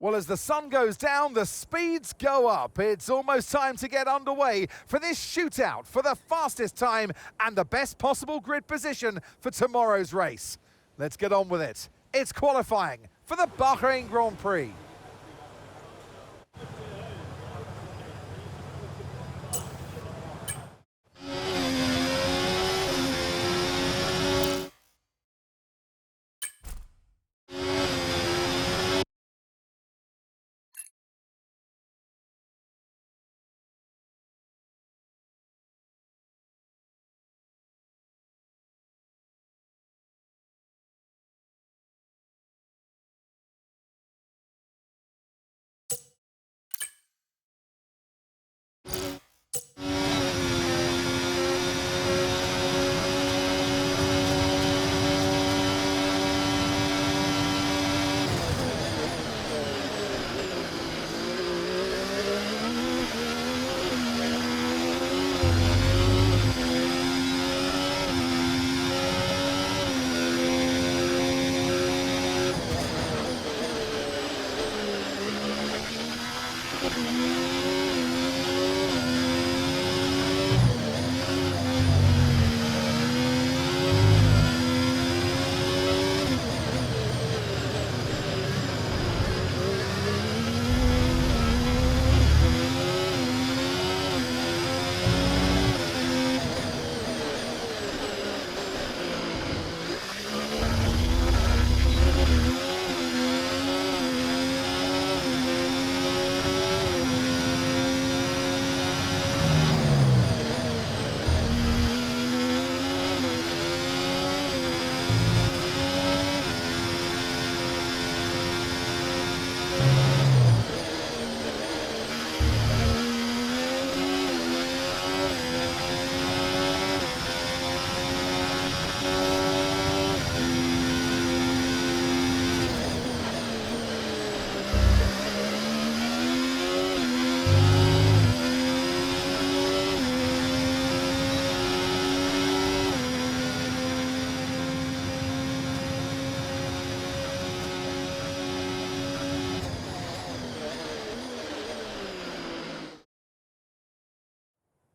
Well, as the sun goes down, the speeds go up. It's almost time to get underway for this shootout for the fastest time and the best possible grid position for tomorrow's race. Let's get on with it. It's qualifying for the Bahrain Grand Prix.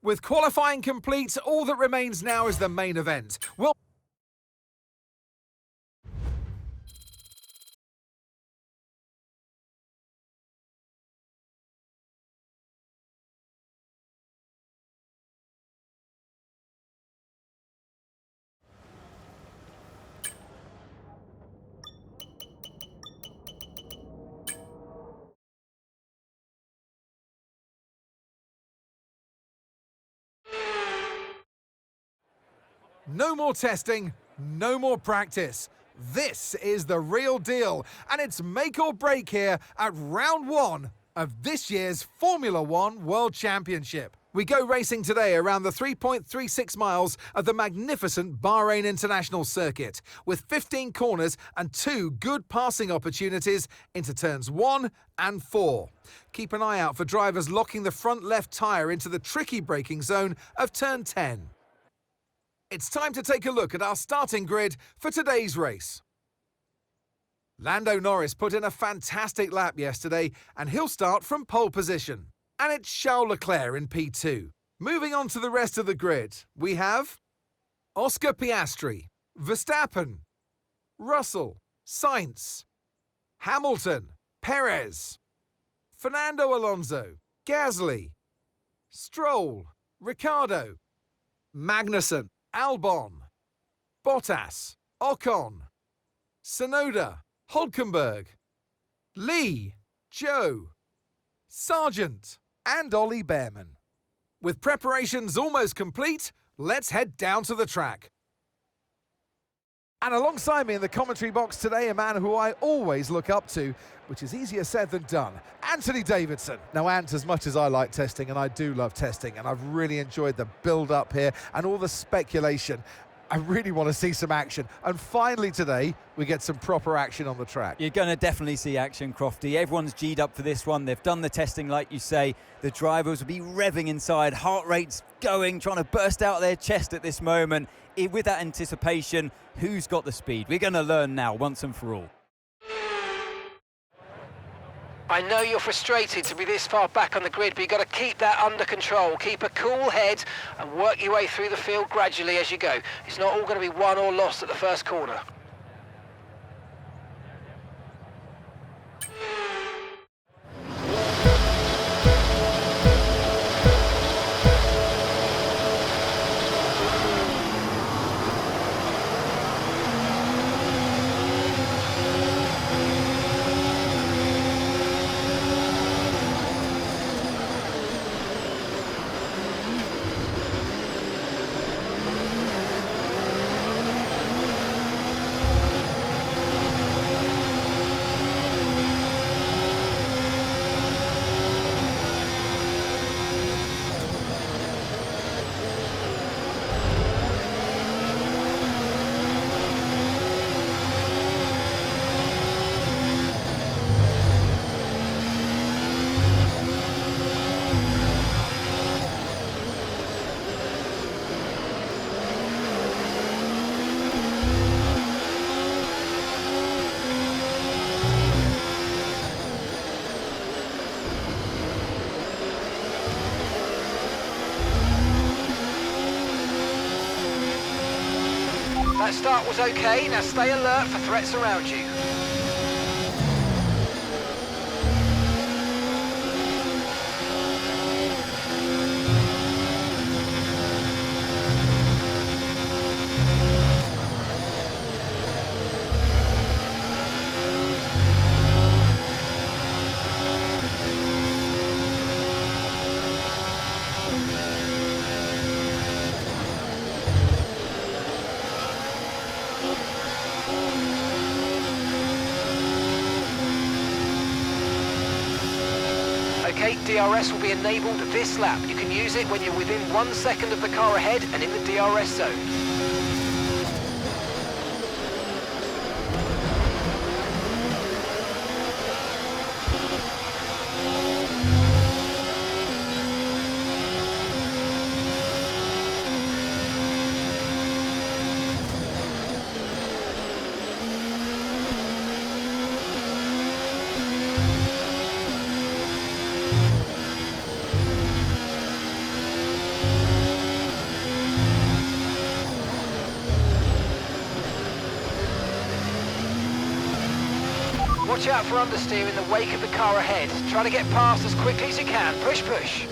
With qualifying complete, all that remains now is the main event. Well, no more testing, no more practice. This is the real deal, and it's make or break here at round one of this year's Formula One World Championship. We go racing today around the 3.36 miles of the magnificent Bahrain International Circuit, with 15 corners and 2 good passing opportunities into turns 1 and 4. Keep an eye out for drivers locking the front left tyre into the tricky braking zone of turn 10. It's time to take a look at our starting grid for today's race. Lando Norris put in a fantastic lap yesterday, and he'll start from pole position. And it's Charles Leclerc in P2. Moving on to the rest of the grid, we have Oscar Piastri, Verstappen, Russell, Sainz, Hamilton, Perez, Fernando Alonso, Gasly, Stroll, Ricciardo, Magnussen, Albon, Bottas, Ocon, Tsunoda, Hülkenberg, Lee, Joe, Sargent, and Ollie Behrman. With preparations almost complete, let's head down to the track. And alongside me in the commentary box today, a man who I always look up to, which is easier said than done, Anthony Davidson. Now, Ant, as much as I like testing, and I do love testing, and I've really enjoyed the build-up here and all the speculation, I really want to see some action. And finally today, we get some proper action on the track. You're going to definitely see action, Crofty. Everyone's G'd up for this one. They've done the testing, like you say. The drivers will be revving inside, heart rates going, trying to burst out their chest at this moment. With that anticipation, who's got the speed? We're going to learn now, once and for all. I know you're frustrated to be this far back on the grid, but you've got to keep that under control. Keep a cool head and work your way through the field gradually as you go. It's not all going to be won or lost at the first corner. That start was okay, now stay alert for threats around you. Okay, DRS will be enabled this lap. You can use it when you're within 1 second of the car ahead and in the DRS zone. Watch out for understeer in the wake of the car ahead. Try to get past as quickly as you can. Push, push.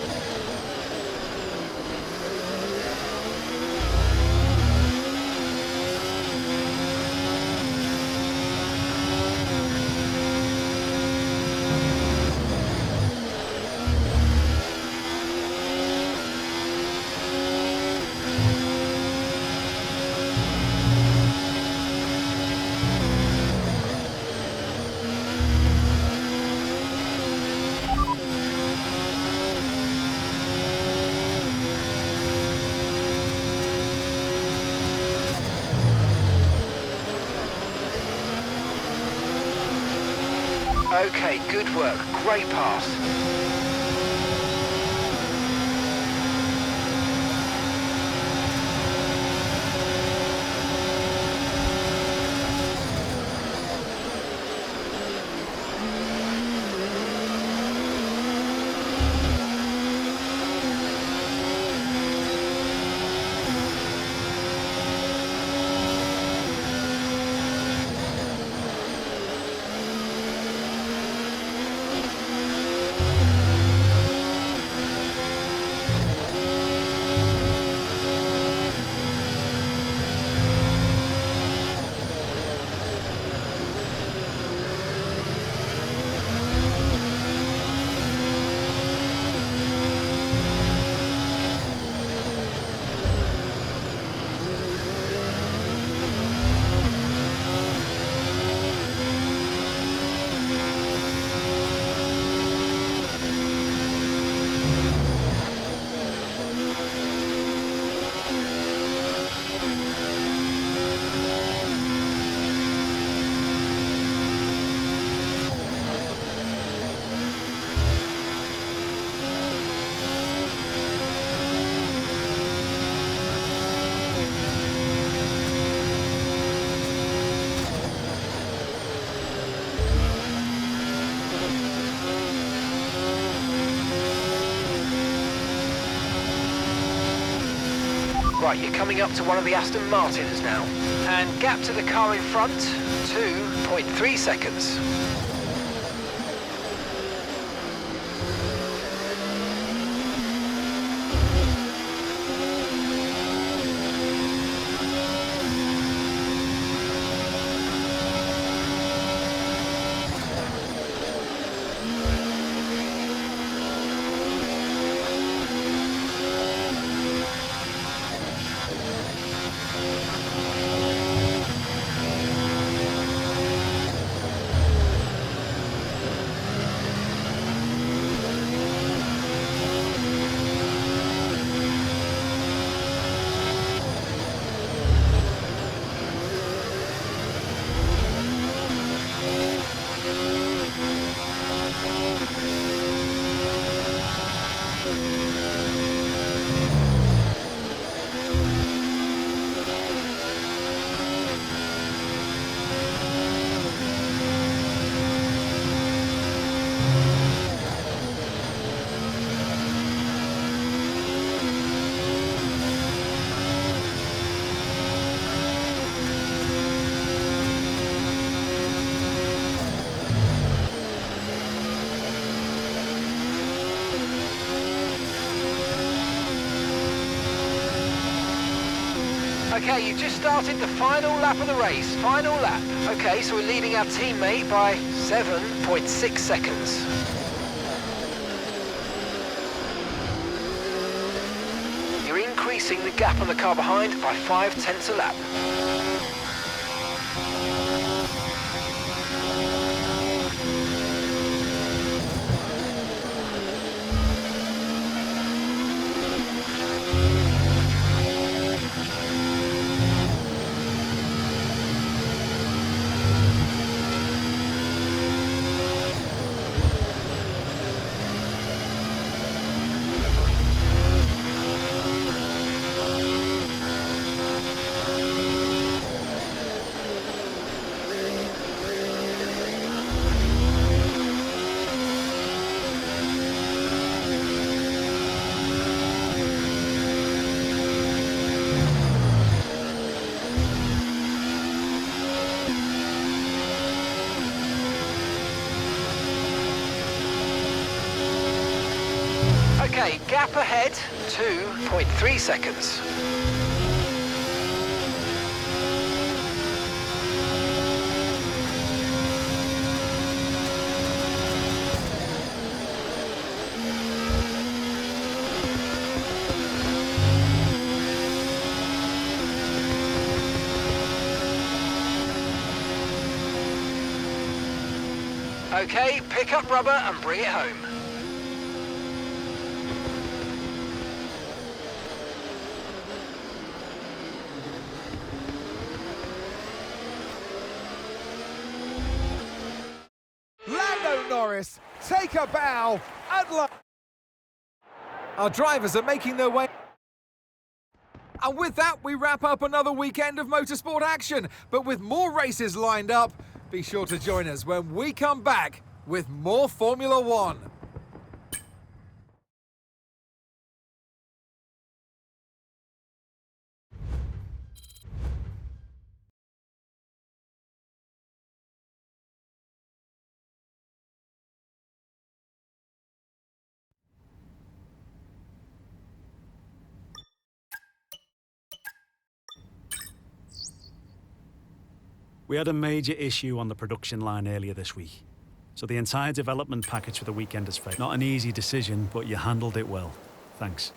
Okay, good work. Great pass. Right, you're coming up to one of the Aston Martins now. And gap to the car in front, 2.3 seconds. Okay, you just started the final lap of the race. Final lap. Okay, so we're leading our teammate by 7.6 seconds. You're increasing the gap on the car behind by 0.5 a lap. Okay, gap ahead, 2.3 seconds. Okay, pick up rubber and bring it home. Norris, take a bow and our drivers are making their way. And with that, we wrap up another weekend of motorsport action. But with more races lined up, be sure to join us when we come back with more Formula One. We had a major issue on the production line earlier this week, so the entire development package for the weekend has failed. Not an easy decision, but you handled it well. Thanks.